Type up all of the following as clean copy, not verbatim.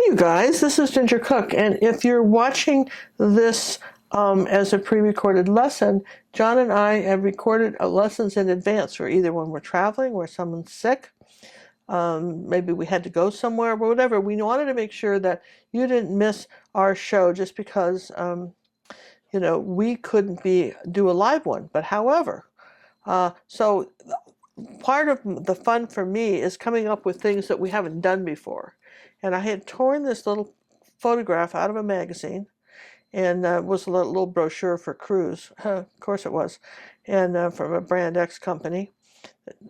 you guys, this is Ginger Cook, and if you're watching this as a pre-recorded lesson, John and I have recorded lessons in advance for either when we're traveling, where someone's sick, maybe we had to go somewhere, or whatever. We wanted to make sure that you didn't miss our show just because, we couldn't do a live one. But however, so part of the fun for me is coming up with things that we haven't done before. And I had torn this little photograph out of a magazine, and it was a little brochure for cruise. Of course it was, and from a brand X company.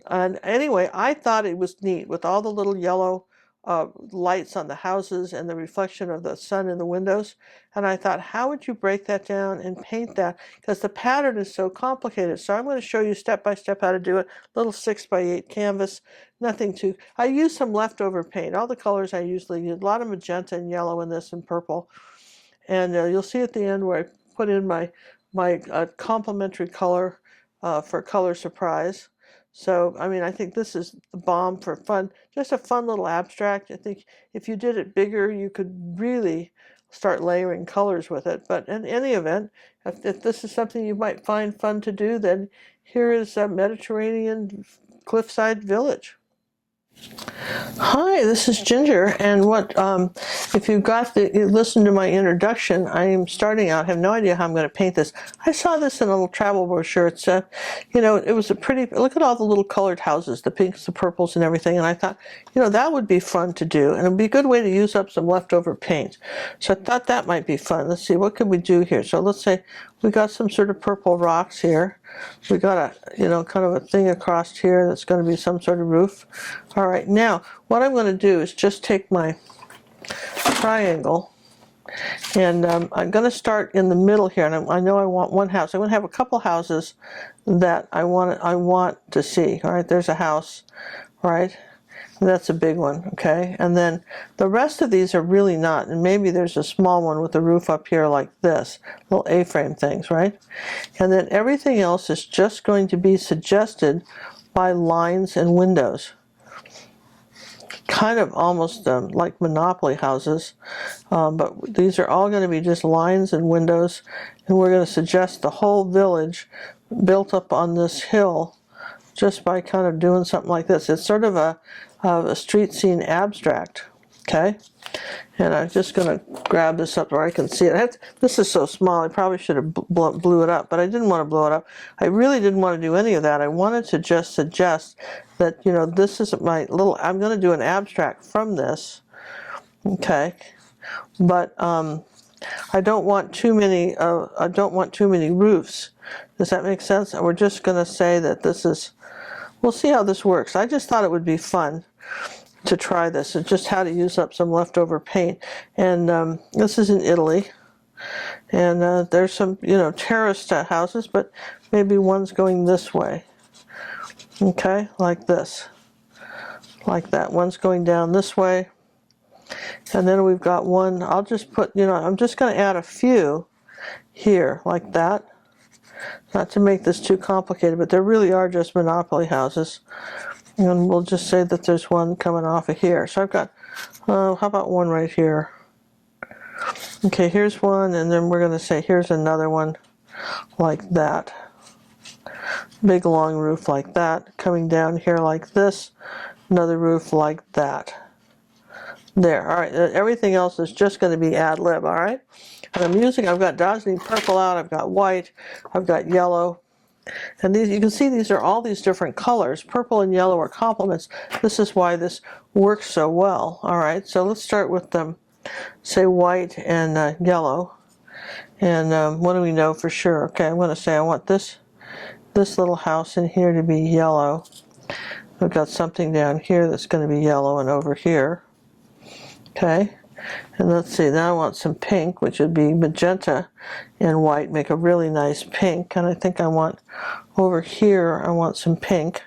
And anyway, I thought it was neat with all the little yellow lights on the houses and the reflection of the sun in the windows. And I thought, how would you break that down and paint that? Because the pattern is so complicated. So I'm going to show you step by step how to do it. Little 6x8 canvas, nothing too. I used some leftover paint. All the colors I usually use, a lot of magenta and yellow in this and purple. And you'll see at the end where I put in my complementary color for color surprise. So, I think this is the bomb for fun, just a fun little abstract. I think if you did it bigger, you could really start layering colors with it. But in any event, if this is something you might find fun to do, then here is a Mediterranean cliffside village. Hi, this is Ginger, and if you listened to my introduction, I am starting out, I have no idea how I'm going to paint this. I saw this in a little travel brochure. It's it was a pretty, look at all the little colored houses, the pinks, the purples, and everything, and I thought, that would be fun to do, and it would be a good way to use up some leftover paint. So I thought that might be fun. Let's see, what could we do here? So let's say we got some sort of purple rocks here. We got a, kind of a thing across here that's going to be some sort of roof. All right, now what I'm going to do is just take my triangle, and I'm going to start in the middle here. And I know I want one house. I'm going to have a couple houses that I want to see. All right, there's a house, right? That's a big one, okay? And then the rest of these are really not. And maybe there's a small one with the roof up here like this, little A-frame things, right? And then everything else is just going to be suggested by lines and windows. Kind of almost like Monopoly houses, but these are all going to be just lines and windows, and we're going to suggest the whole village built up on this hill just by kind of doing something like this. It's sort of a street scene abstract, okay? And I'm just going to grab this up where I can see it. This is so small, I probably should have blew it up, but I didn't want to blow it up. I really didn't want to do any of that. I wanted to just suggest that, this is I'm going to do an abstract from this, okay? But I don't want too many roofs. Does that make sense? And we're just going to say that this is, we'll see how this works. I just thought it would be fun to try this, and just how to use up some leftover paint. And this is in Italy, and there's some terraced houses, but maybe one's going this way, okay, like this, like that. One's going down this way, and then we've got one. I'll just put, I'm just going to add a few here like that, not to make this too complicated, but there really are just Monopoly houses. And we'll just say that there's one coming off of here. So I've got, how about one right here? Okay, here's one, and then we're going to say here's another one like that. Big long roof like that, coming down here like this, another roof like that. There, all right, everything else is just going to be ad lib, all right? And I've got Dioxazine Purple out, I've got white, I've got yellow. And these, you can see these are all these different colors. Purple and yellow are complements. This is why this works so well. All right, so let's start with say white and yellow. And what do we know for sure? Okay, I'm going to say I want this little house in here to be yellow. We've got something down here that's going to be yellow, and over here. Okay. And let's see, now I want some pink, which would be magenta and white, make a really nice pink. And I think I want, over here, I want some pink.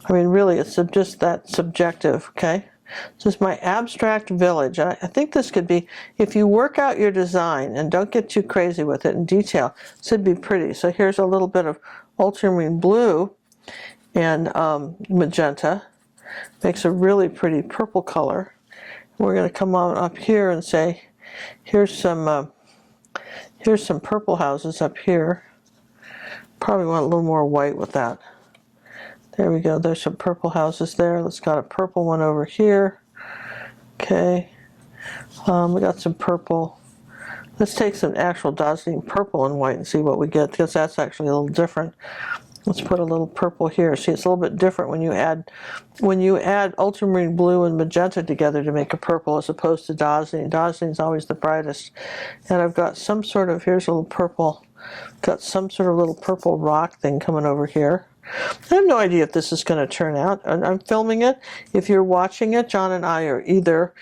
Really, it's just that subjective, okay? This is my abstract village. I think this could be, if you work out your design and don't get too crazy with it in detail, this would be pretty. So here's a little bit of ultramarine blue and magenta. Makes a really pretty purple color. we're going to come on up here and say, here's some purple houses up here. Probably want a little more white with that. There we go. There's some purple houses there. Let's got a purple one over here. Okay. We got some purple. Let's take some actual Dioxazine Purple and white and see what we get, because that's actually a little different. Let's put a little purple here. See, it's a little bit different when you add ultramarine blue and magenta together to make a purple as opposed to Dioxazine. Dioxazine is always the brightest. And I've got some sort of, here's a little purple, got some sort of little purple rock thing coming over here. I have no idea if this is going to turn out. I'm filming it. If you're watching it, John and I are either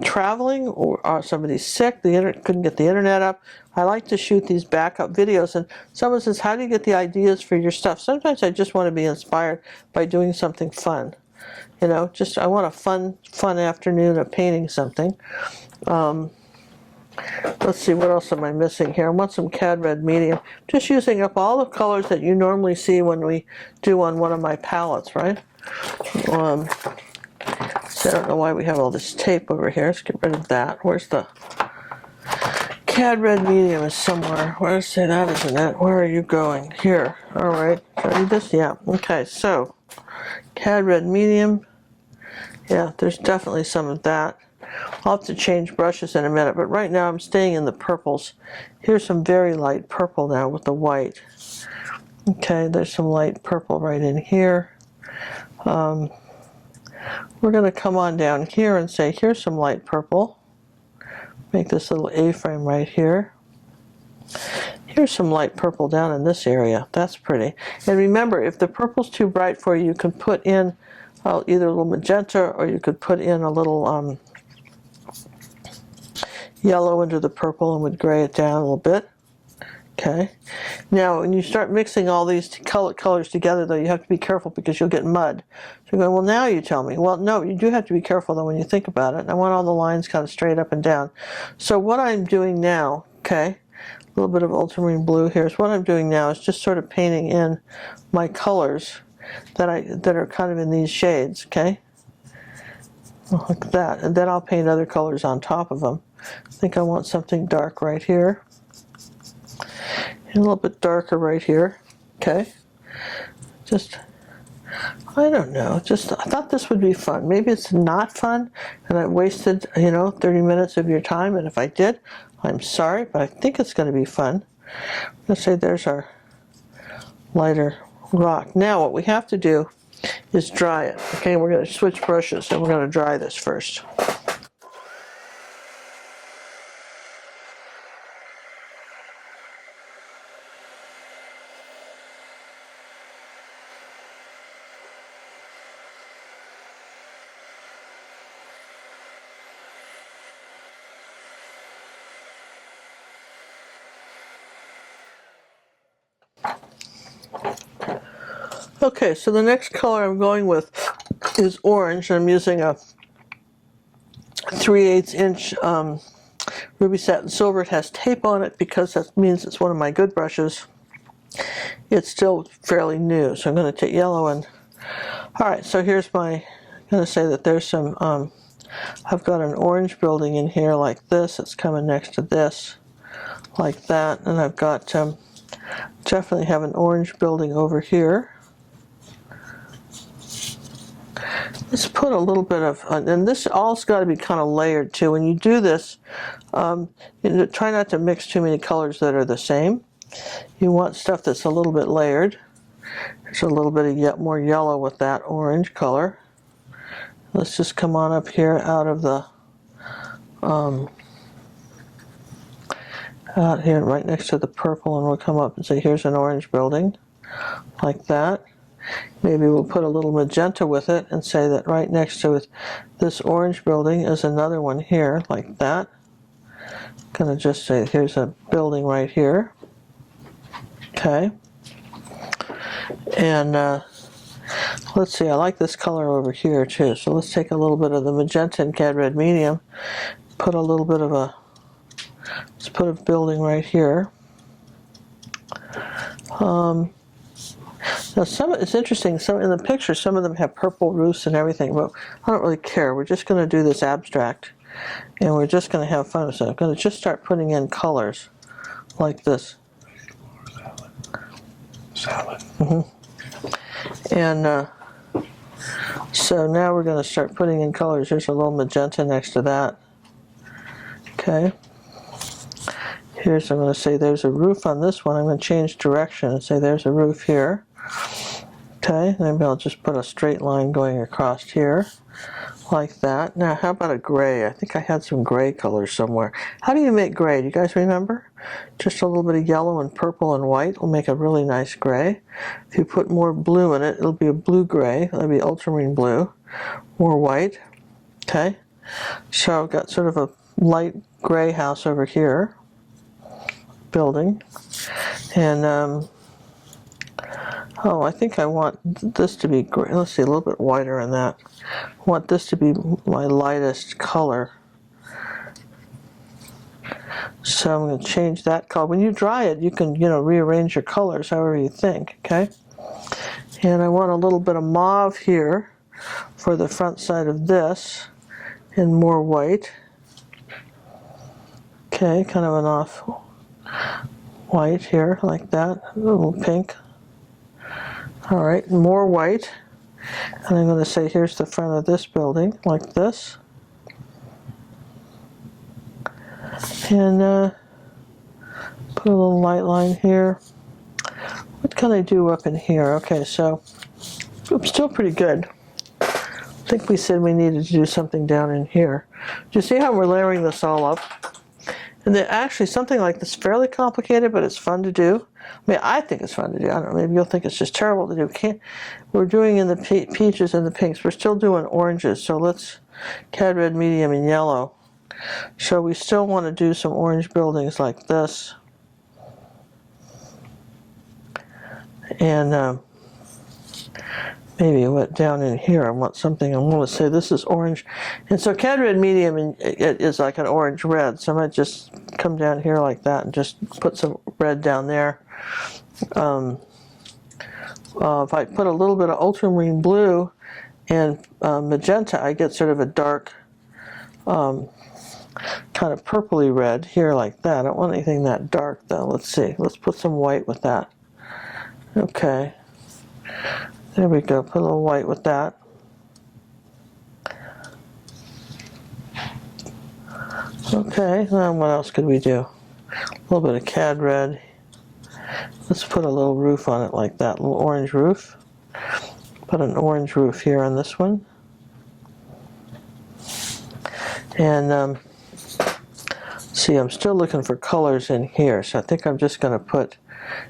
traveling or somebody's sick, couldn't get the internet up. I like to shoot these backup videos, and someone says, how do you get the ideas for your stuff? Sometimes I just want to be inspired by doing something fun. You know, just I want a fun afternoon of painting something. Let's see, what else am I missing here? I want some Cad Red Medium. Just using up all the colors that you normally see when we do on one of my palettes, right? So I don't know why we have all this tape over here. Let's get rid of that. Where's the Cad Red Medium? Is somewhere. Where's say that isn't it? Where are you going? Here. All right. Should I do this? Yeah. Okay. So Cad Red Medium. Yeah, there's definitely some of that. I'll have to change brushes in a minute, but right now I'm staying in the purples. Here's some very light purple now with the white. Okay, there's some light purple right in here. We're going to come on down here and say, here's some light purple. Make this little A-frame right here. Here's some light purple down in this area. That's pretty. And remember, if the purple's too bright for you, you can put in either a little magenta, or you could put in a little yellow into the purple and would gray it down a little bit. Okay. Now, when you start mixing all these colors together, though, you have to be careful because you'll get mud. So you're going, well, now you tell me. Well, no, you do have to be careful, though, when you think about it. I want all the lines kind of straight up and down. So what I'm doing now, okay, a little bit of ultramarine blue here. So what I'm doing now is just sort of painting in my colors that are kind of in these shades, okay? Like that. And then I'll paint other colors on top of them. I think I want something dark right here. And a little bit darker right here. Okay. Just, I don't know. Just, I thought this would be fun. Maybe it's not fun, and I wasted, 30 minutes of your time. And if I did, I'm sorry, but I think it's going to be fun. Let's say there's our lighter rock. Now, what we have to do is dry it. Okay, we're going to switch brushes, and we're going to dry this first. Okay, so the next color I'm going with is orange. I'm using a 3/8 inch ruby satin silver. It has tape on it because that means it's one of my good brushes. It's still fairly new, so I'm going to take yellow and... Alright, so here's my... I'm going to say that there's some... I've got an orange building in here like this. It's coming next to this, like that. And I've got... definitely have an orange building over here. Let's put a little bit of, and this all's got to be kind of layered too. When you do this, try not to mix too many colors that are the same. You want stuff that's a little bit layered. There's a little bit of yet more yellow with that orange color. Let's just come on up here out of the, out here right next to the purple, and we'll come up and say, here's an orange building, like that. Maybe we'll put a little magenta with it and say that right next to it, this orange building is another one here, like that. Gonna just say here's a building right here. Okay. And let's see, I like this color over here too. So let's take a little bit of the magenta and Cad Red Medium, put a little bit of a, let's put a building right here. Now it's interesting, some in the picture, some of them have purple roofs and everything, but I don't really care. We're just going to do this abstract, and we're just going to have fun with it. I'm going to just start putting in colors like this. Salad. And so now we're going to start putting in colors. There's a little magenta next to that. Okay. Here's, I'm going to say there's a roof on this one. I'm going to change direction and say there's a roof here. Okay, maybe I'll just put a straight line going across here, like that. Now, how about a gray? I think I had some gray colors somewhere. How do you make gray? Do you guys remember? Just a little bit of yellow and purple and white will make a really nice gray. If you put more blue in it, it'll be a blue-gray. It'll be ultramarine blue. More white. Okay, so I've got sort of a light gray house over here, building. And, oh, I think I want this to be gray. Let's see, a little bit whiter in that. I want this to be my lightest color. So I'm going to change that color. When you dry it, you can, rearrange your colors however you think, okay? And I want a little bit of mauve here for the front side of this, and more white. Okay, kind of an off white here, like that. A little pink. All right, more white. And I'm going to say here's the front of this building, like this. And put a little light line here. What can I do up in here? Okay, so I'm still pretty good. I think we said we needed to do something down in here. Do you see how we're layering this all up? And then actually something like this is fairly complicated, but it's fun to do. I mean, I think it's fun to do. I don't know, maybe you'll think it's just terrible to do. We're doing in the peaches and the pinks. We're still doing oranges, so let's cad red, medium, and yellow. So we still want to do some orange buildings like this. And maybe what down in here, I want something, I want to say this is orange. And so cad red medium it is like an orange red. So I might just come down here like that and just put some red down there. If I put a little bit of ultramarine blue and magenta, I get sort of a dark kind of purpley red here like that. I don't want anything that dark though. Let's see. Let's put some white with that. Okay. There we go. Put a little white with that. Okay. Now what else could we do? A little bit of cad red. Let's put a little roof on it like that. A little orange roof. Put an orange roof here on this one. And see, I'm still looking for colors in here, so I think I'm just going to put,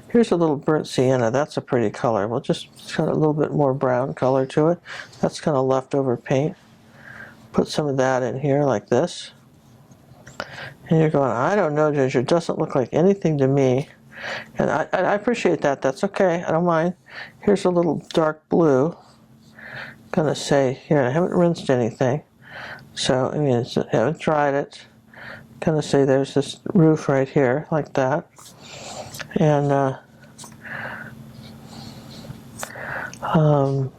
here's a little burnt sienna. That's a pretty color. We'll just got a little bit more brown color to it. That's kind of leftover paint. Put some of that in here like this. And you're going, I don't know, Ginger, it doesn't look like anything to me. And I appreciate that. That's okay. I don't mind. Here's a little dark blue. I'm going to say, here, I haven't rinsed anything. So, I mean, I haven't dried it. I'm going to say there's this roof right here, like that. And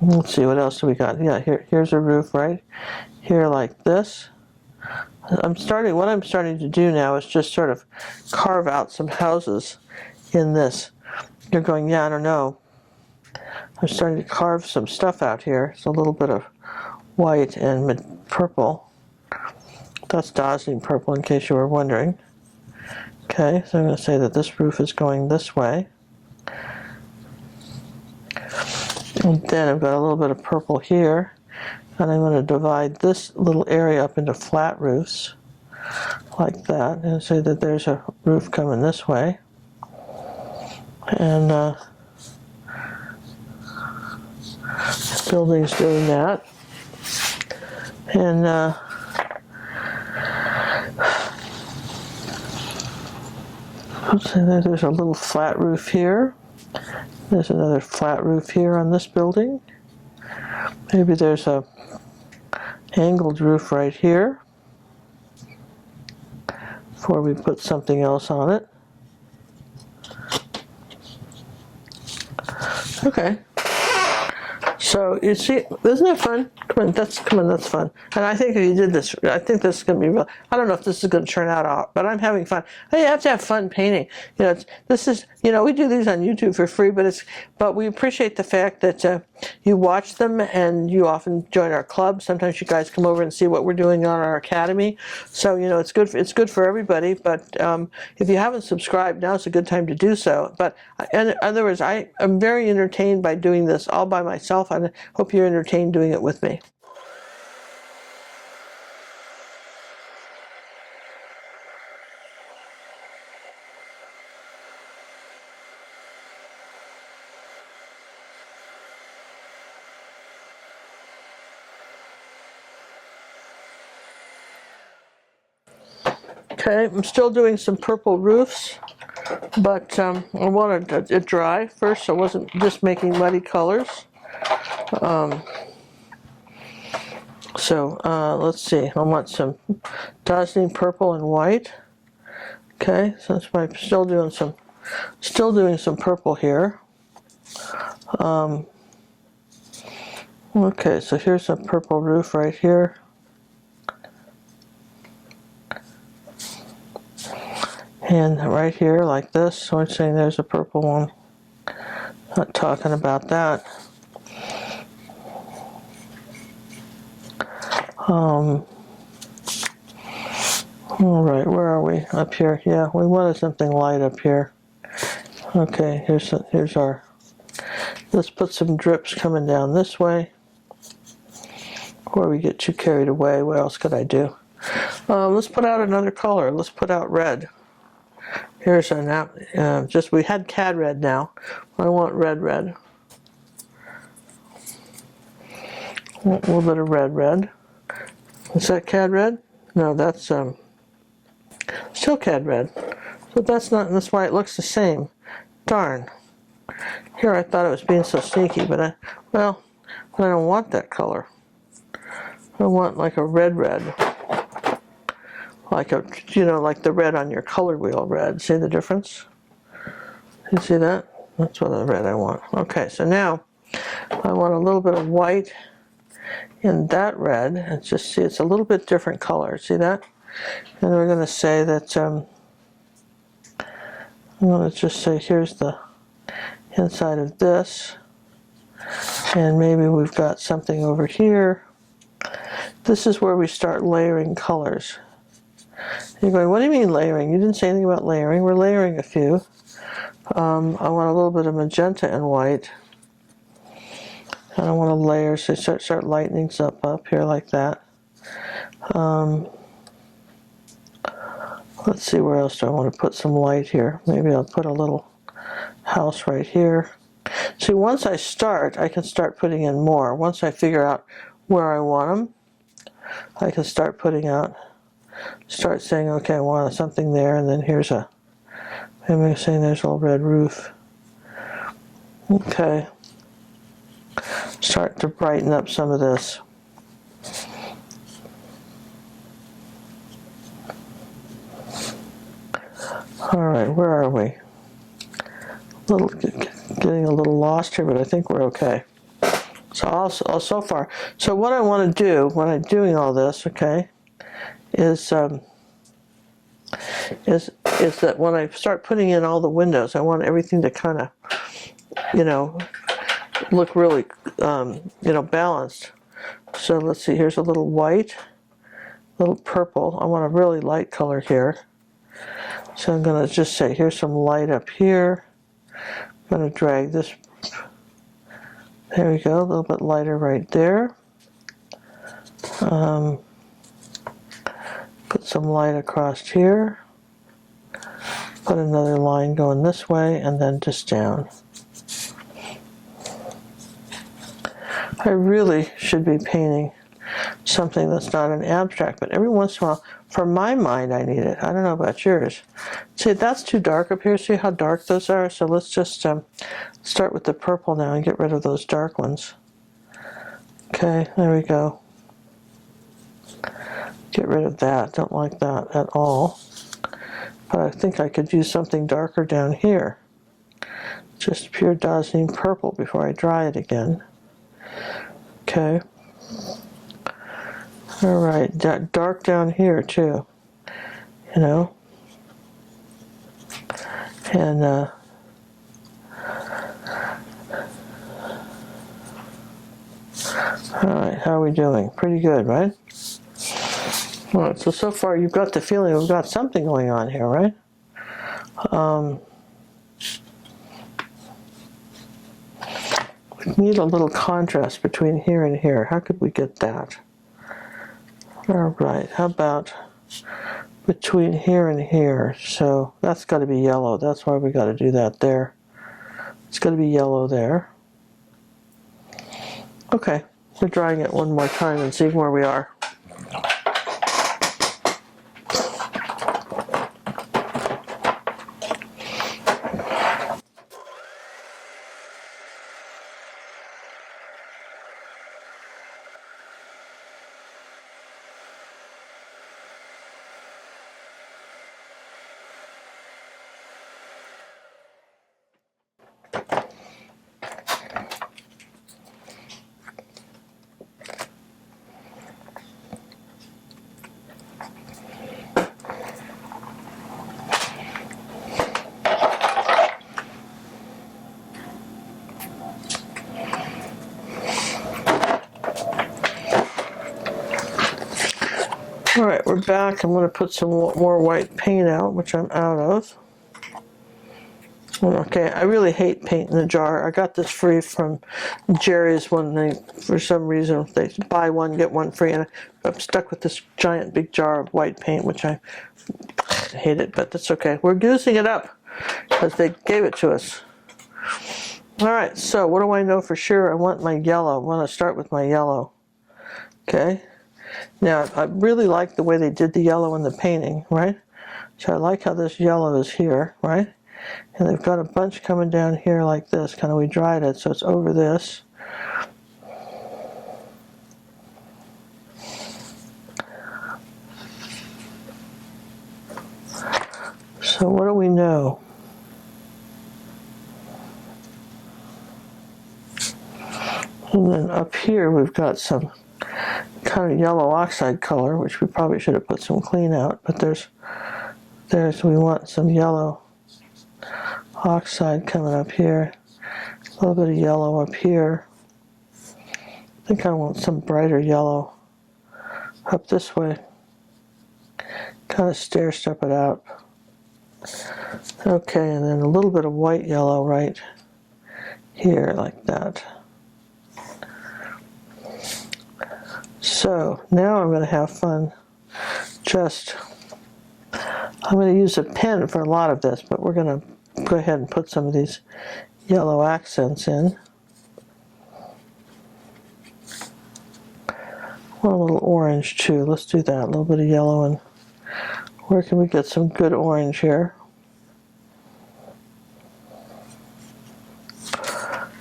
let's see, what else do we got? Yeah, here's a roof right here like this. What I'm starting to do now is just sort of carve out some houses in this. You're going, yeah, I don't know. I'm starting to carve some stuff out here. It's a little bit of white and purple. That's Dioxazine Purple, in case you were wondering. Okay, so I'm going to say that this roof is going this way. And then I've got a little bit of purple here. And I'm going to divide this little area up into flat roofs, like that, and say that there's a roof coming this way. And this building's doing that. And let's say that there's a little flat roof here. There's another flat roof here on this building. Maybe there's a angled roof right here before we put something else on it. Okay, So you see, isn't it fun? Come on, that's fun. And I think if you did this, I think this is going to be real. I don't know if this is going to turn out, but I'm having fun. I have to have fun painting. You know, this is, you know, we do these on YouTube for free, but we appreciate the fact that you watch them and you often join our club. Sometimes you guys come over and see what we're doing on our academy. So you know, it's good for everybody. But if you haven't subscribed, now's a good time to do so. But in other words, I am very entertained by doing this all by myself. I hope you're entertained doing it with me. Okay, I'm still doing some purple roofs, but I wanted it dry first, so I wasn't just making muddy colors. Let's see, I want some Dioxazine Purple and white. Okay, since I'm still doing some purple here. Okay, so here's a purple roof right here. And right here, like this, so I'm saying there's a purple one. Not talking about that. All right, where are we? Up here. Yeah, we wanted something light up here. Okay, here's our. Let's put some drips coming down this way. Before we get too carried away, what else could I do? Let's put out another color. Let's put out red. Here's a we had cad red now. I want red. A little bit of red. Is that cad red? No, that's still cad red. So that's why it looks the same. Darn. Here I thought it was being so sneaky, but I don't want that color. I want like a red. Like like the red on your color wheel red. See the difference? You see that? That's what the red I want. Okay, so now I want a little bit of white in that red. And just see, it's a little bit different color. See that? And we're going to say that, I'm going to just say here's the inside of this. And maybe we've got something over here. This is where we start layering colors. You're going, what do you mean layering? You didn't say anything about layering. We're layering a few. I want a little bit of magenta and white. And I want to layer, so start lightening up here like that. Let's see, where else do I want to put some light here? Maybe I'll put a little house right here. See, once I start, I can start putting in more. Once I figure out where I want them, I can start saying, okay, I want something there, and then maybe saying there's a little red roof. Okay. Start to brighten up some of this. All right, where are we? Getting a little lost here, but I think we're okay. So far. So what I want to do when I'm doing all this, okay, is that when I start putting in all the windows, I want everything to kind of, look really, balanced. So let's see, here's a little white, a little purple. I want a really light color here. So I'm going to just say, here's some light up here. I'm going to drag this. There we go, a little bit lighter right there. Put some light across here. Put another line going this way, and then just down. I really should be painting something that's not an abstract, but every once in a while, for my mind, I need it. I don't know about yours. See, that's too dark up here. See how dark those are? So let's just start with the purple now and get rid of those dark ones. Okay, there we go. Get rid of that. Don't like that at all. But I think I could use something darker down here. Just pure Dioxazine Purple before I dry it again. Okay. All right, dark down here too, you know. And all right, how are we doing? Pretty good, right? All right, so far you've got the feeling we've got something going on here, right? We need a little contrast between here and here. How could we get that? All right, how about between here and here? So that's got to be yellow. That's why we got to do that there. It's got to be yellow there. Okay, we're drying it one more time and seeing where we are. All right, we're back. I'm going to put some more white paint out, which I'm out of. Okay, I really hate paint in a jar. I got this free from Jerry's when they, for some reason, they buy one, get one free, and I'm stuck with this giant big jar of white paint, which I hate it, but that's okay. We're using it up because they gave it to us. All right, so what do I know for sure? I want my yellow. I want to start with my yellow. Okay. Now, I really like the way they did the yellow in the painting, right? So I like how this yellow is here, right? And they've got a bunch coming down here like this. Kind of, we dried it, so it's over this. So what do we know? And then up here we've got some kind of yellow oxide color, which we probably should have put some clean out, but there's we want some yellow oxide coming up here, a little bit of yellow up here. I think I want some brighter yellow up this way, kind of stair step it out. Okay, and then a little bit of white yellow right here like that. So now I'm going to have fun. I'm going to use a pen for a lot of this, but we're going to go ahead and put some of these yellow accents in. Want a little orange too. Let's do that. A little bit of yellow, and where can we get some good orange here?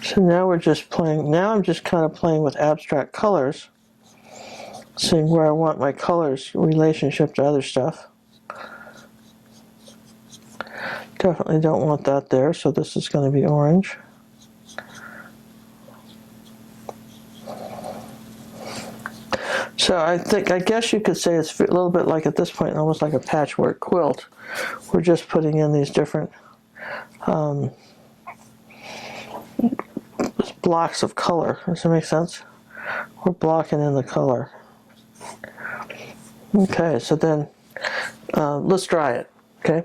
So now we're just playing. Now I'm just kind of playing with abstract colors, seeing where I want my colors relationship to other stuff. Definitely don't want that there, so this is going to be orange. So I guess you could say it's a little bit like, at this point, almost like a patchwork quilt. We're just putting in these different blocks of color. Does that make sense? We're blocking in the color. Okay, so then let's dry it, okay?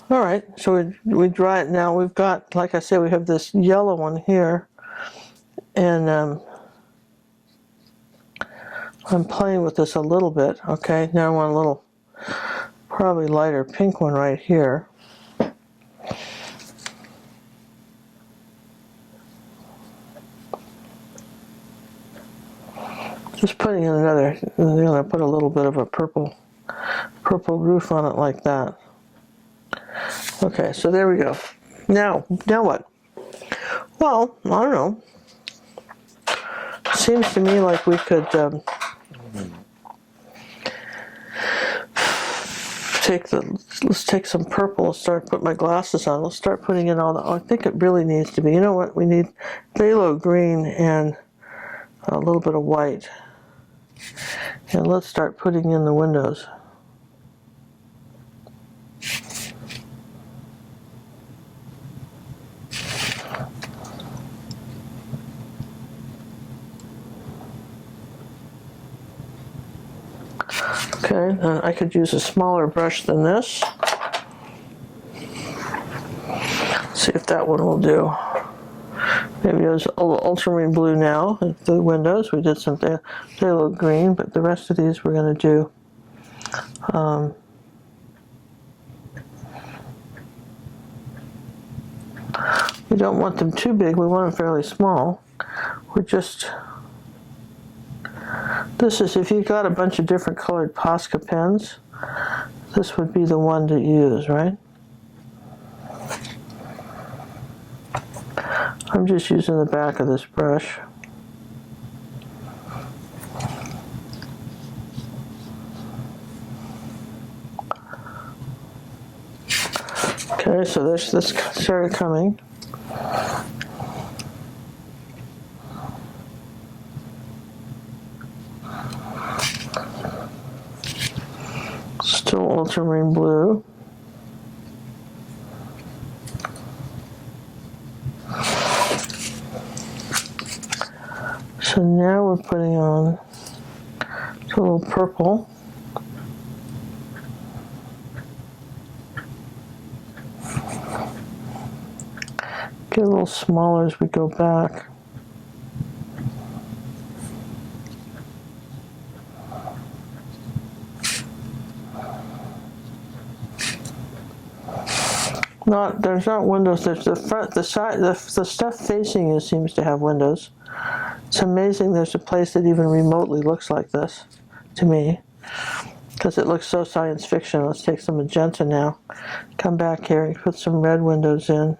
All right, so we dry it now. We've got, like I said, we have this yellow one here, and I'm playing with this a little bit. Okay, now I want a little, probably lighter pink one right here. Just putting in another, I'm going to put a little bit of a purple roof on it like that. Okay, so there we go. Now what? Well, I don't know. Seems to me like we could let's take some purple and start put my glasses on. Let's start putting in all the, I think it really needs to be, you know what, we need phthalo green and a little bit of white. And let's start putting in the windows. Okay, I could use a smaller brush than this. See if that one will do. Maybe use ultramarine blue now at the windows. We did some phthalo green, but the rest of these we're going to do we don't want them too big, we want them fairly small. We're just, this is, if you've got a bunch of different colored Posca pens, this would be the one to use, right? I'm just using the back of this brush. Okay, so this started coming. Still ultramarine blue. So now we're putting on a little purple. Get a little smaller as we go back. There's not windows. There's the front, the side, the stuff facing you seems to have windows. It's amazing there's a place that even remotely looks like this, to me, because it looks so science fiction. Let's take some magenta now. Come back here and put some red windows in.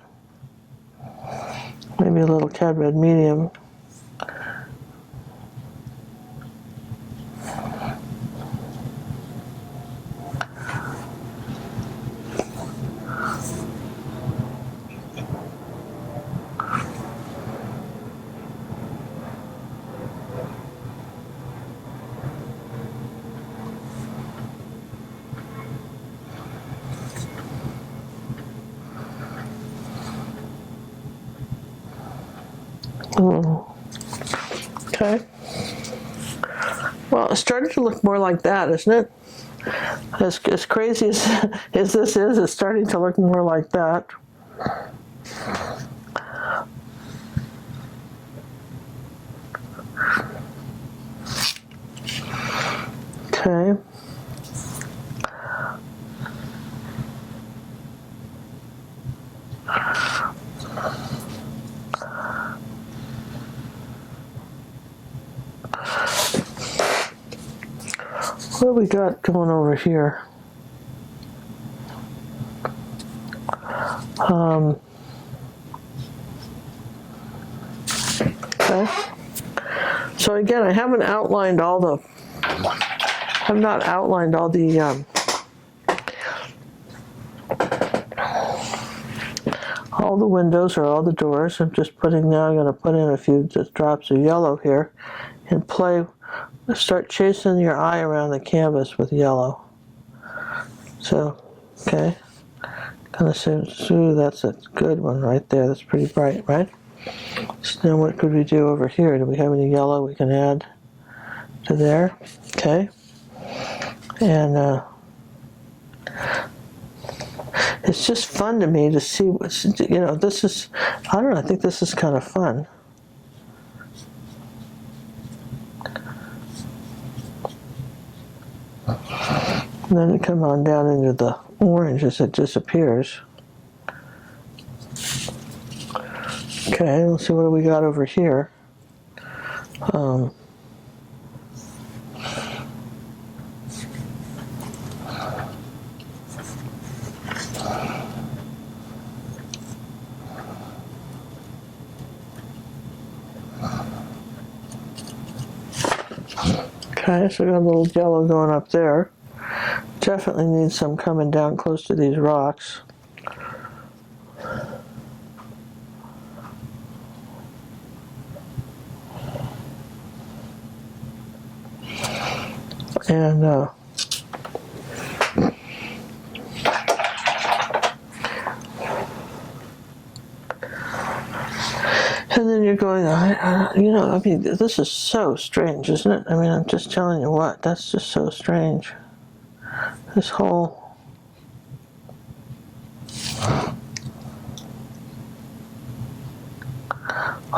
Maybe a little cad red medium. Okay. Well, it's starting to look more like that, isn't it? As crazy as this is, it's starting to look more like that. Okay. What do we got going over here? Okay. So again, I haven't outlined all the. I've not outlined all the. All the windows or all the doors. I'm just putting now. I'm going to put in a few just drops of yellow here, and start chasing your eye around the canvas with yellow. So, okay. Kind of say, ooh, that's a good one right there. That's pretty bright, right? So then what could we do over here? Do we have any yellow we can add to there? Okay. And it's just fun to me to see what's, this is, I don't know, I think this is kind of fun. And then you come on down into the orange as it disappears. Okay, let's see what we got over here. Okay, so we got a little yellow going up there. Definitely need some coming down close to these rocks. And then you're going, you know, I mean, this is so strange, isn't it? I mean, I'm just telling you what, that's just so strange. This whole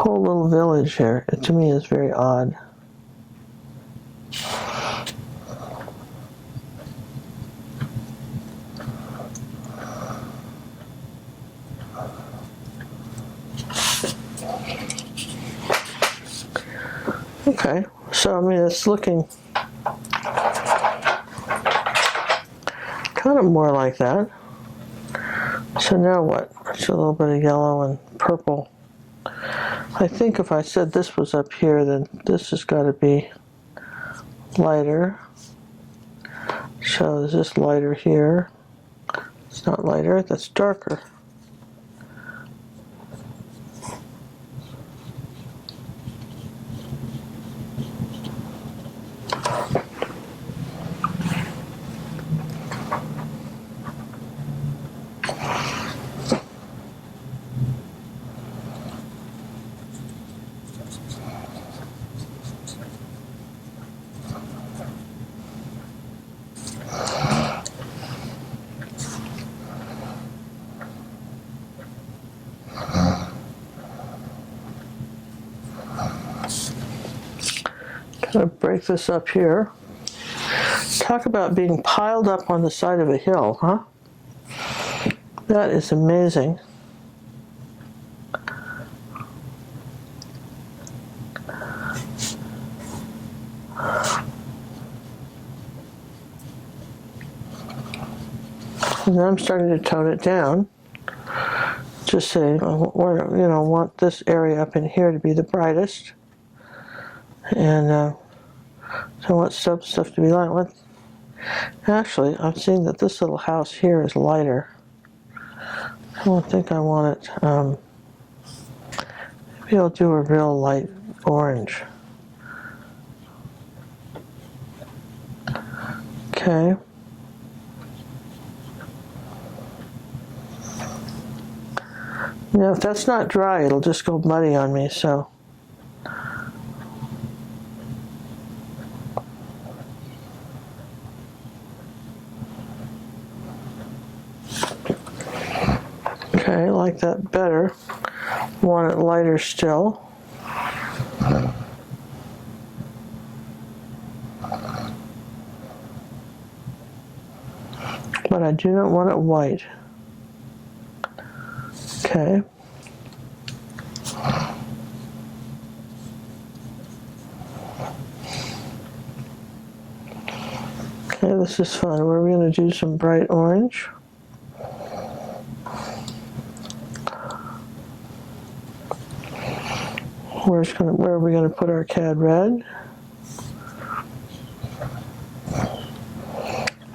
little village here, to me, is very odd. Okay, so I mean, it's looking kind of more like that. So now what? It's a little bit of yellow and purple. I think if I said this was up here, then this has got to be lighter. So is this lighter here? It's not lighter, that's darker. Kind of break this up here. Talk about being piled up on the side of a hill, huh? That is amazing. And then I'm starting to tone it down. Just saying, you know, want this area up in here to be the brightest. And so I want stuff to be light. Actually, I'm seeing that this little house here is lighter. I don't think I want it. Maybe I'll do a real light orange. Okay. Now, if that's not dry, it'll just go muddy on me, so. Okay, I like that better. Want it lighter still. But I do not want it white. Okay. Okay, this is fun. We're going to do some bright orange. Where are we going to put our cad red?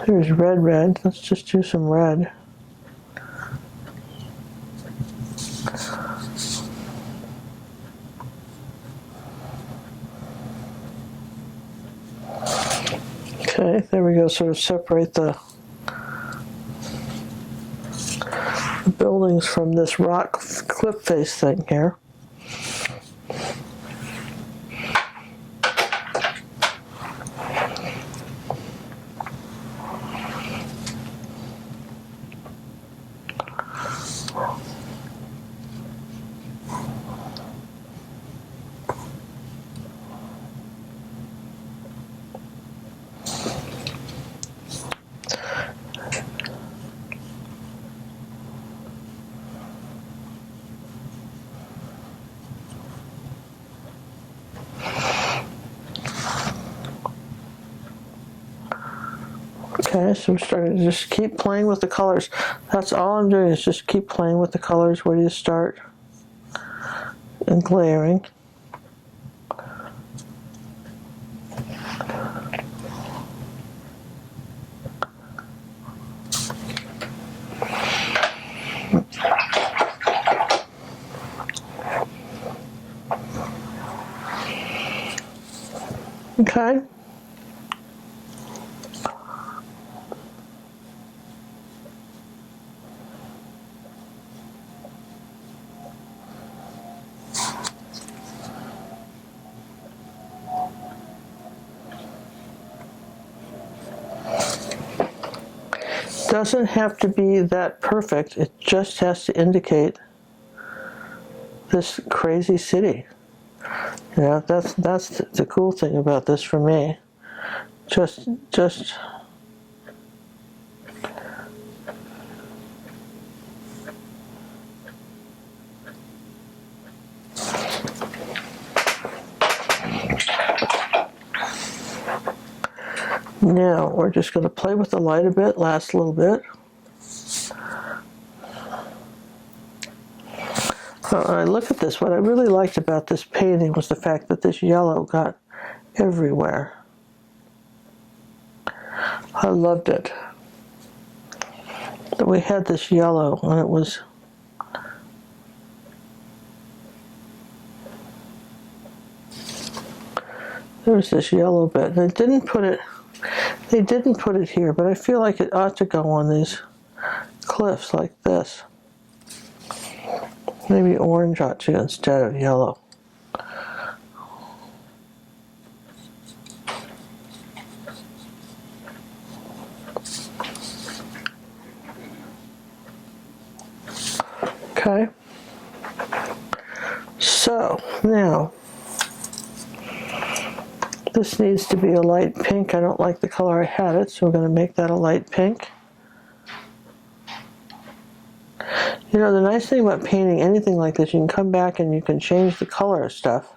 There's red. Let's just do some red. Okay, there we go. Sort of separate the buildings from this rock cliff face thing here. Okay, so I'm starting to just keep playing with the colors. That's all I'm doing is just keep playing with the colors. Where do you start? And glaring. Okay. Doesn't have to be that perfect. It just has to indicate this crazy city. You know, that's the cool thing about this for me. Just now we're just going to play with the light a bit, last little bit. I look at this, what I really liked about this painting was the fact that this yellow got everywhere. I loved it. That we had this yellow and it was there was this yellow bit. And they didn't put it here, but I feel like it ought to go on these cliffs like this. Maybe orange ought to instead of yellow. Okay. So now this needs to be a light pink. I don't like the color I had it, so we're going to make that a light pink. You know, the nice thing about painting anything like this, you can come back and you can change the color of stuff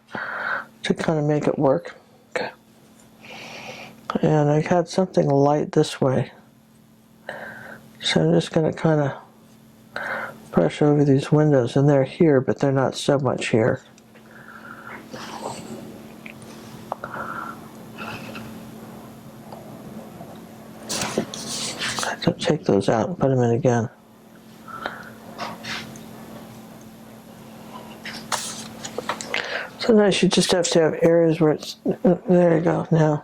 to kind of make it work. Okay. And I had something light this way. So I'm just going to kind of brush over these windows, and they're here, but they're not so much here. I have to take those out and put them in again. Sometimes you just have to have areas where it's, there you go, now.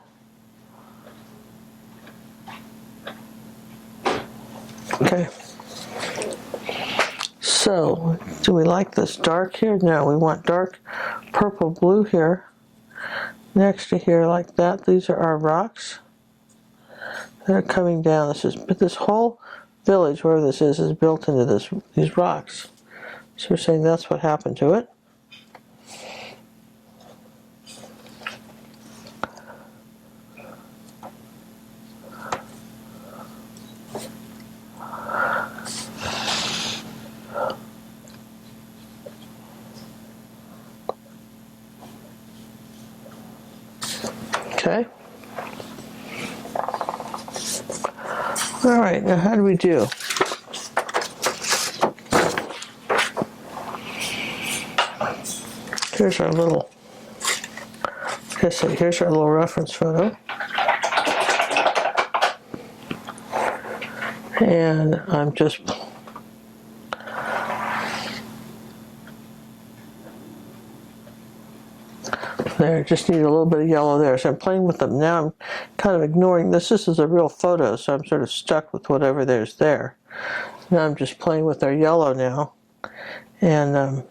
Okay. So, do we like this dark here? No, we want dark purple blue here. Next to here like that, these are our rocks. They're coming down. This whole village, wherever this is built into these rocks. So we're saying that's what happened to it. Okay. All right, now how do we do? Here's our little, here's our little reference photo. And I'm just there, just need a little bit of yellow there. So I'm playing with them. Now I'm kind of ignoring this. This is a real photo, so I'm sort of stuck with whatever there's there. Now I'm just playing with our yellow now. And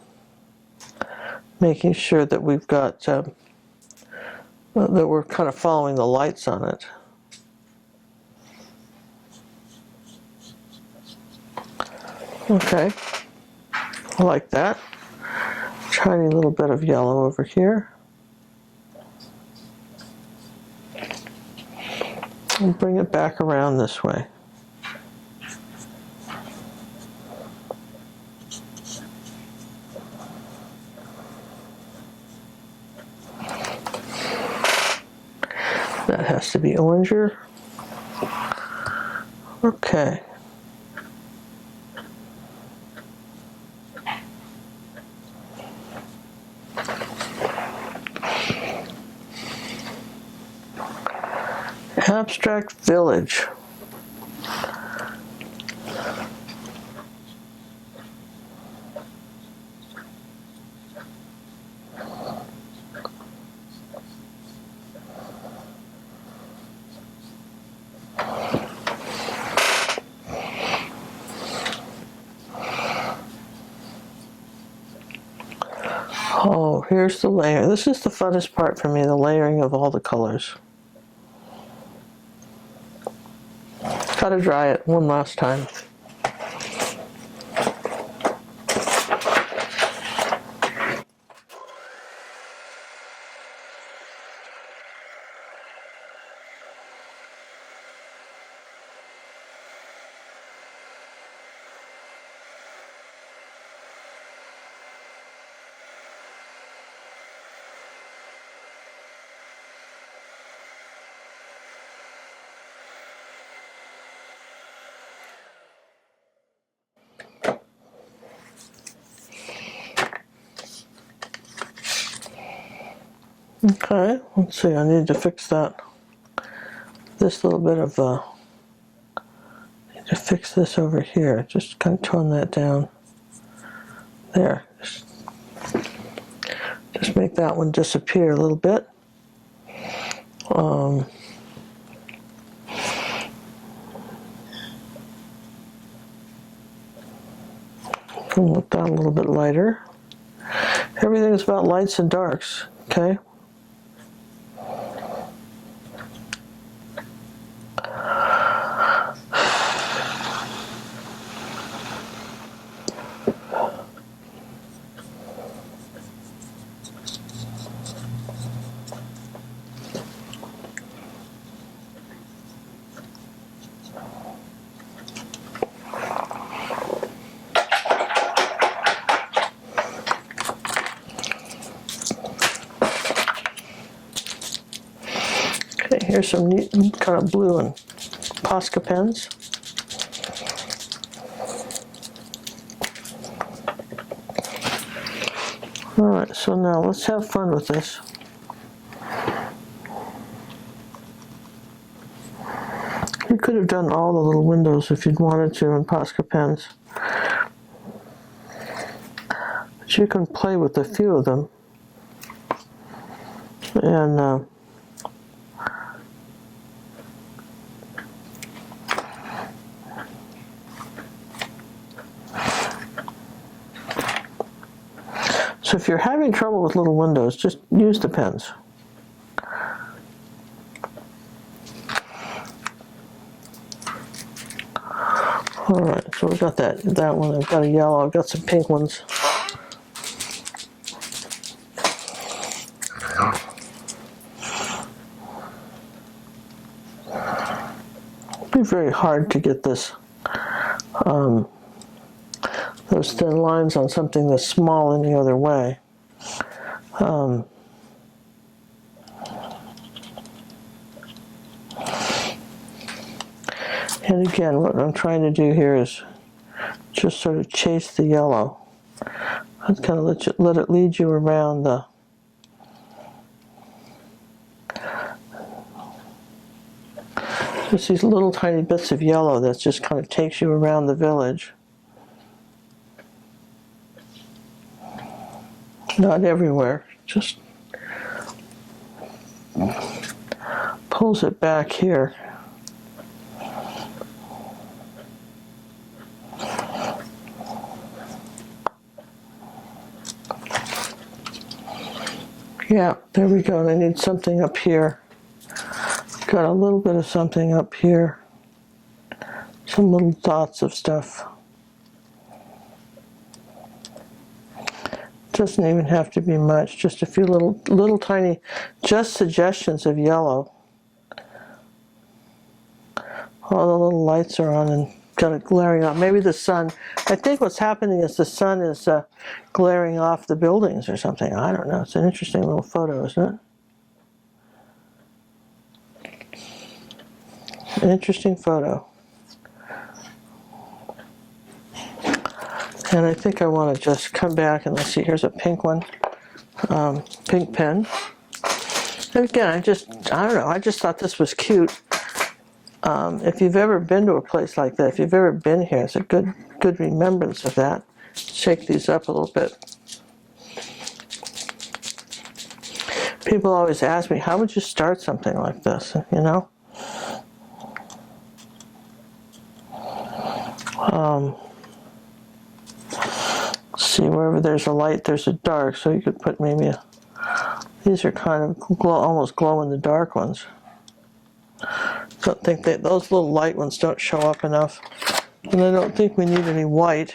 making sure that we've got, that we're kind of following the lights on it. Okay, I like that. Tiny little bit of yellow over here. And bring it back around this way. That has to be oranger. Okay. Abstract village. Oh, here's the layer. This is the funnest part for me, the layering of all the colors. Gotta dry it one last time. Okay, let's see, I need to fix that. This little bit of, I need to fix this over here. Just kind of tone that down. There. Just make that one disappear a little bit. Make that a little bit lighter. Everything's about lights and darks, okay? Here's some neat kind of blue and Posca pens. Alright, so now let's have fun with this. You could have done all the little windows if you'd wanted to in Posca pens. But you can play with a few of them. And so if you're having trouble with little windows, just use the pens. Alright, so we've got that one. I've got a yellow, I've got some pink ones. It'd be very hard to get this those thin lines on something that's small any other way. And again, what I'm trying to do here is just sort of chase the yellow. Let's kind of let it lead you around the just these little tiny bits of yellow that just kind of takes you around the village. Not everywhere, just pulls it back here. Yeah, there we go. And I need something up here. Got a little bit of something up here. Some little dots of stuff. Doesn't even have to be much, just a few little tiny, just suggestions of yellow. All the little lights are on and kind of glaring out. Maybe the sun, I think what's happening is the sun is glaring off the buildings or something. I don't know. It's an interesting little photo, isn't it? An interesting photo. And I think I want to just come back and let's see, here's a pink one, pink pen. And again, I don't know, I just thought this was cute. If you've ever been to a place like that, if you've ever been here, it's a good remembrance of that. Shake these up a little bit. People always ask me, how would you start something like this, you know? See, wherever there's a light, there's a dark, so you could put maybe a, these are kind of almost glow-in-the-dark ones. Don't think that those little light ones don't show up enough. And I don't think we need any white.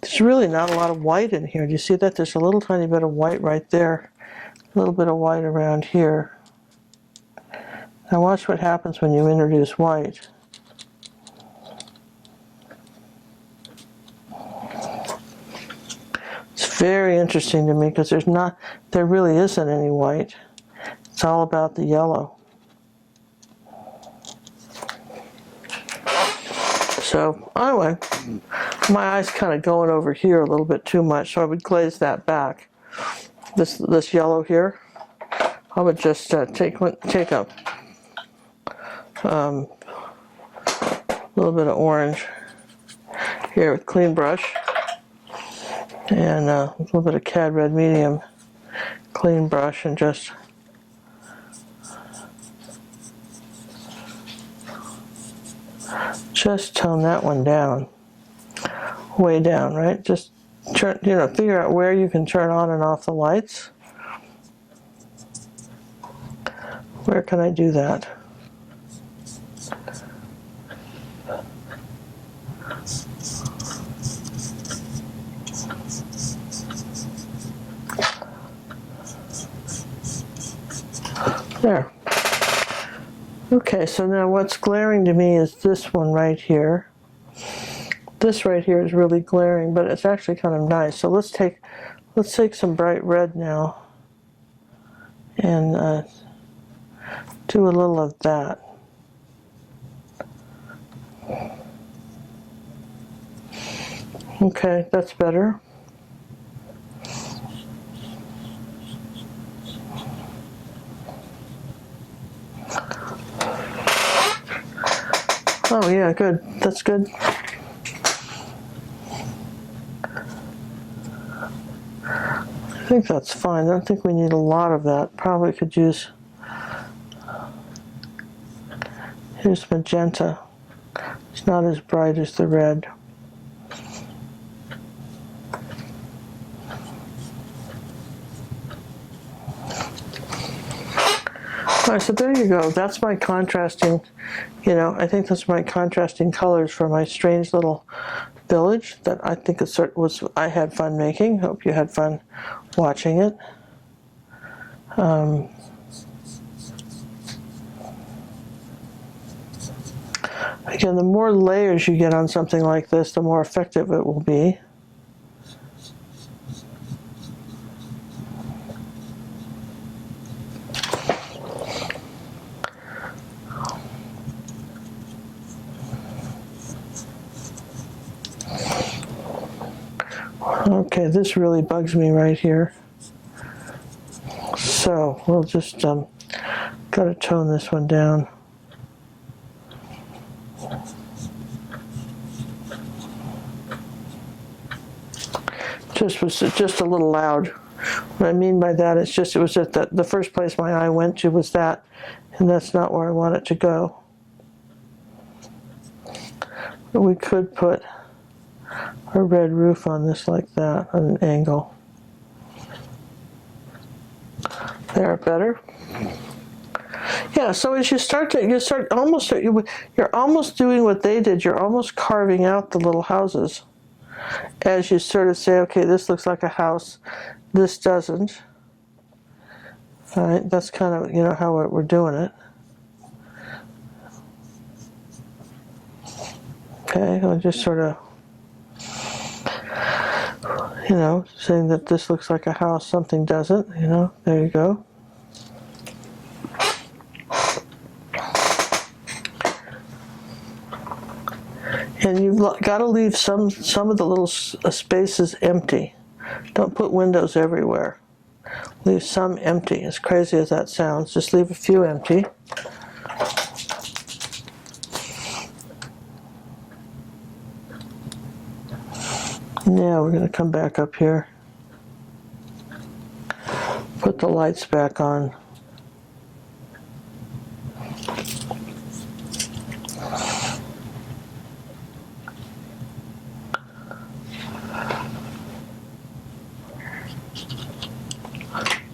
There's really not a lot of white in here. Do you see that? There's a little tiny bit of white right there. A little bit of white around here. Now watch what happens when you introduce white. It's very interesting to me because there really isn't any white. It's all about the yellow. So anyway, my eye's kind of going over here a little bit too much, so I would glaze that back. This yellow here, I would just take a little bit of orange here with clean brush, and a little bit of cad red medium, clean brush, and just tone that one down, way down, right? Just turn, figure out where you can turn on and off the lights. Where can I do that? There. Okay, so now what's glaring to me is this one right here. This right here is really glaring, but it's actually kind of nice. So let's take some bright red now and do a little of that. Okay, that's better. Oh yeah, good. That's good. I think that's fine. I don't think we need a lot of that. Probably could use, here's magenta. It's not as bright as the red. All right, so there you go. That's my contrasting, I think that's my contrasting colors for my strange little village that I think I had fun making. Hope you had fun watching it. Again, the more layers you get on something like this, the more effective it will be. Okay, this really bugs me right here. So we'll just gotta tone this one down. Was just a little loud. What I mean by that is it was at the first place my eye went to was that, and that's not where I want it to go. But we could put a red roof on this like that, at an angle. There, better. Yeah, so as you're almost doing what they did. You're almost carving out the little houses. As you sort of say, okay, this looks like a house, this doesn't. All right, that's kind of, how we're doing it. Okay, I'll just sort of, saying that this looks like a house, something doesn't, there you go. And you've got to leave some of the little spaces empty. Don't put windows everywhere. Leave some empty, as crazy as that sounds. Just leave a few empty. Now we're going to come back up here. Put the lights back on.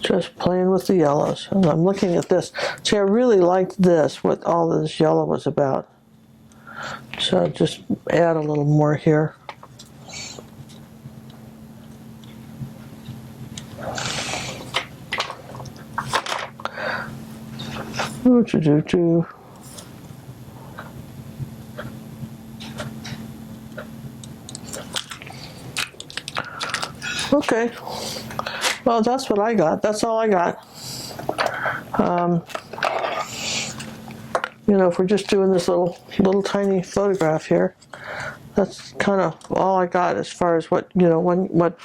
Just playing with the yellows. And I'm looking at this. See, I really liked this, what all of this yellow was about. So just add a little more here. Do. Okay. Well, that's what I got. That's all I got. You know, if we're just doing this little tiny photograph here, that's kind of all I got as far as what, you know,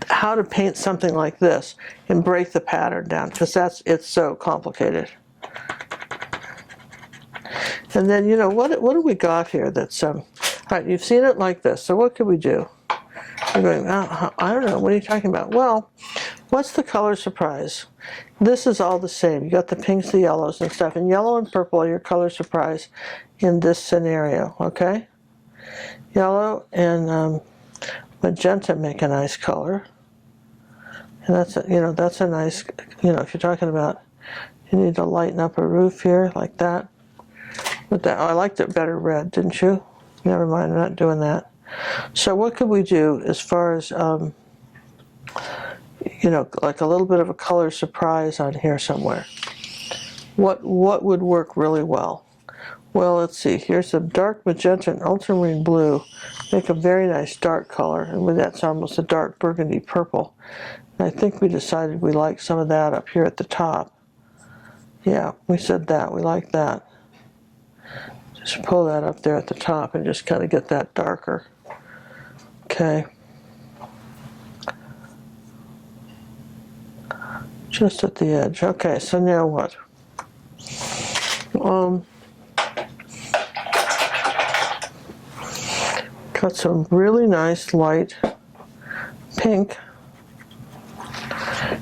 how to paint something like this and break the pattern down, because it's so complicated. And then, you know, what do we got here that's all right, you've seen it like this, so what could we do? You're going, I don't know, what are you talking about? Well, what's the color surprise? This is all the same. You got the pinks, the yellows and stuff, and yellow and purple are your color surprise in this scenario, okay? Yellow and magenta make a nice color. And that's a nice, you know, if you're talking about, you need to lighten up a roof here like that. With that, I liked it better red, didn't you? Never mind, I'm not doing that. So what could we do as far as, you know, like a little bit of a color surprise on here somewhere? What would work really well? Well, let's see. Here's a dark magenta and ultramarine blue. Make a very nice dark color, and with that's almost a dark burgundy purple. And I think we decided we like some of that up here at the top. Yeah, we said that. We like that. Just pull that up there at the top and just kind of get that darker. Okay. Just at the edge. Okay, so now what? Got some really nice light pink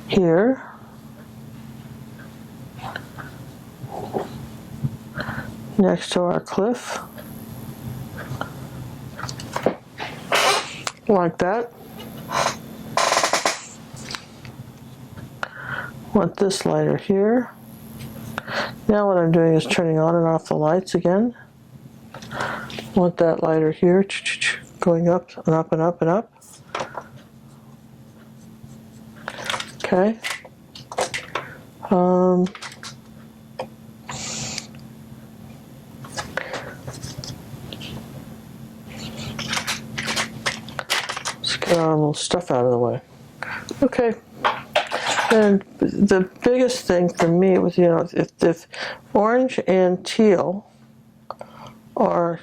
here. Next to our cliff. Like that. Want this lighter here. Now what I'm doing is turning on and off the lights again. Want that lighter here, going up and up and up and up. Okay. Let's get our little stuff out of the way. Okay. And the biggest thing for me was, you know, if orange and teal are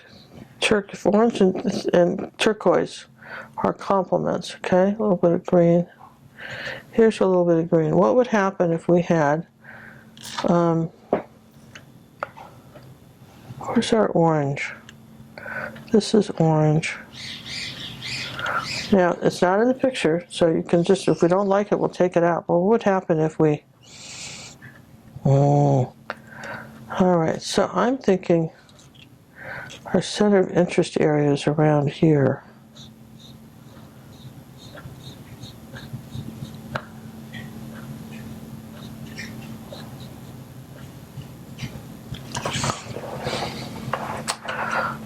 if orange and turquoise are complements, okay? A little bit of green. Here's a little bit of green. What would happen if we had, where's our orange? This is orange. Now, it's not in the picture, so you can just, if we don't like it, we'll take it out. But what would happen if we, all right, so I'm thinking our center of interest area is around here.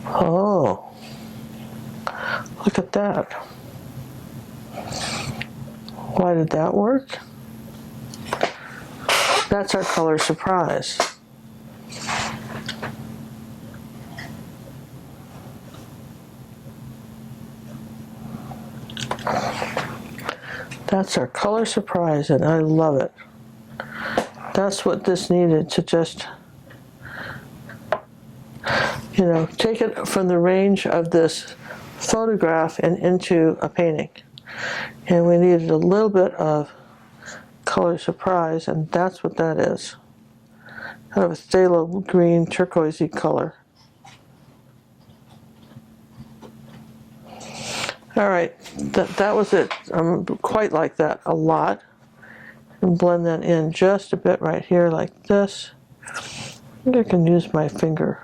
Oh, look at that. Why did that work? That's our color surprise. That's our color surprise, and I love it. That's what this needed to just, you know, take it from the range of this photograph and into a painting. And we needed a little bit of color surprise, and that's what that is. Kind of a phthalo green turquoisey color. All right, that was it. Quite like that a lot. And blend that in just a bit right here like this. I think I can use my finger.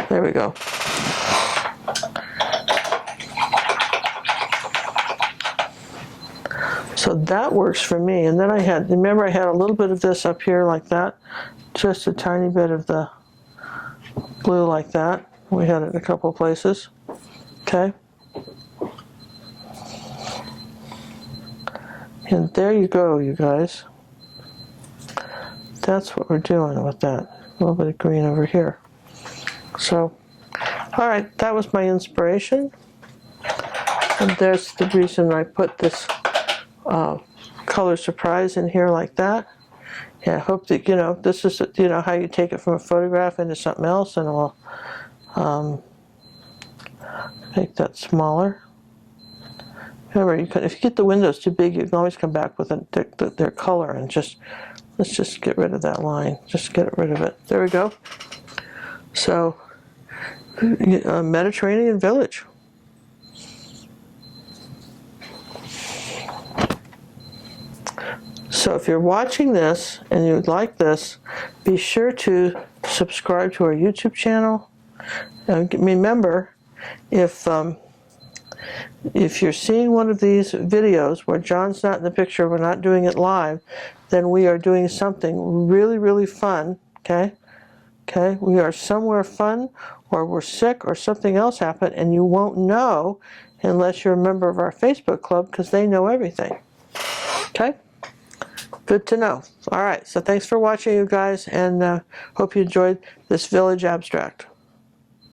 There we go. So that works for me. And then I had, remember I had a little bit of this up here like that, just a tiny bit of the blue like that. We had it in a couple of places. Okay. And there you go, you guys. That's what we're doing with that. A little bit of green over here. So, all right, that was my inspiration. And there's the reason I put this color surprise in here like that. Yeah, I hope that, you know, this is, you know, how you take it from a photograph into something else, and we'll make that smaller. Remember, you can, if you get the windows too big, you can always come back with their color and just, let's just get rid of that line. Just get rid of it. There we go. So, Mediterranean village. So if you're watching this and you like this, be sure to subscribe to our YouTube channel. And remember, if you're seeing one of these videos where John's not in the picture, we're not doing it live, then we are doing something really, really fun, okay? Okay, we are somewhere fun, or we're sick, or something else happened, and you won't know unless you're a member of our Facebook club, because they know everything. Okay? Good to know. All right, so thanks for watching, you guys, and hope you enjoyed this village abstract.